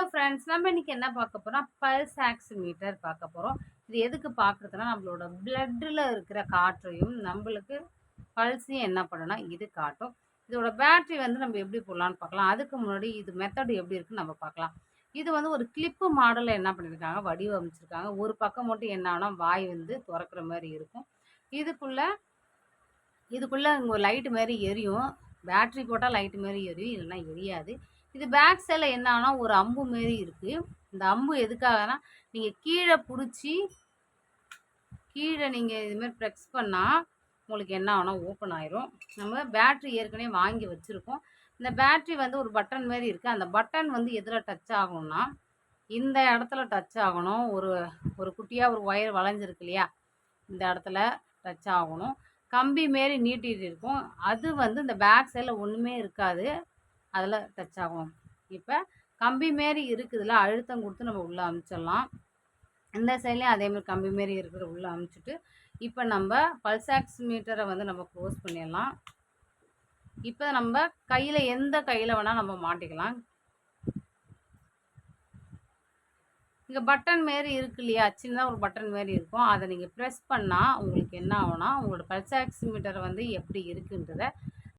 Hello friends, நம்ம இன்னைக்கு என்ன பார்க்க போறோம்? பல்ஸ் ஆக்சிமீட்டர் பார்க்க போறோம். இது எதுக்கு பார்க்குறதுன்னா, நம்மளோட பிளட்ல இருக்கிற காற்றையும், நம்மளுக்கு பல்ஸையும் என்ன பண்ணும்னா, இது காட்டும். இதோட பேட்டரி வந்து நம்ம எப்படி போடலான்னு பார்க்கலாம். அதுக்கு முன்னாடி இது மெத்தட் எப்படி இருக்குன்னு நம்ம பார்க்கலாம். இது வந்து ஒரு கிளிப்பு மாடல்ல என்ன பண்ணியிருக்காங்க, வடிவமைச்சிருக்காங்க. ஒரு பக்கம் மட்டும் என்ன ஆகும்னா, வாய் வந்து தொறக்கிற மாரி இருக்கும். இதுக்குள்ள இதுக்குள்ள இங்க ஒரு லைட் மாரி எரியும். பேட்டரி போட்டா லைட் மாரி எரியும். இல்லன்னா எரியாது. இது பேக் சைட்ல என்ன ஆகும்னா, ஒரு அம்பு மாரி இருக்கு. இந்த அம்பு எதுக்காகன்னா, நீங்க கீழ நீங்க இது மாரி பிரஸ் பண்ணா, உங்களுக்கு என்ன ஆகும்னா ஓப்பன் ஆயிரும். நம்ம பேட்டரி ஏற்கனவே வாங்கி வச்சிருக்கோம். இந்த பேட்டரி வந்து ஒரு பட்டன் மாரி இருக்கு. அந்த பட்டன் வந்து எதுல டச் ஆகும்னா, இந்த இடத்துல டச் ஆகணும். ஒரு ஒரு குட்டியா ஒரு ஒயர் வளைஞ்சிருக்கு இல்லையா? இந்த இடத்துல டச் ஆகணும். கம்பி மாரி நீட்டிட்டு இருக்கும். அது வந்து இந்த பேக் சைட்ல ஒண்ணுமே இருக்காது. அதில டச் ஆகும். இப்ப கம்பி மாரி இருக்குதுல்ல, அழுத்தம் குடுத்து நம்ம உள்ள அமுச்சிடலாம். இந்த சைட்லயும் அதே மாரி கம்பி மாரி இருக்கிறத உள்ள அமுச்சிட்டு, இப்ப நம்ப பல்ஸ் ஆக்சிமீட்டர வந்து நம்ம க்ளோஸ் பண்ணிடலாம். இப்ப நம்ப கையில எந்த கையில வேணா நம்ம மாட்டிக்கலாம். இங்க பட்டன் மாரி இருக்கு இல்லையா? சின்னதா ஒரு பட்டன் மாரி இருக்கும். அத நீங்க பிரஸ் பண்ணா உங்களுக்கு என்ன ஆகும்னா, உங்களோட பல்ஸ் ஆக்சிமீட்டர் வந்து எப்படி இருக்குன்றத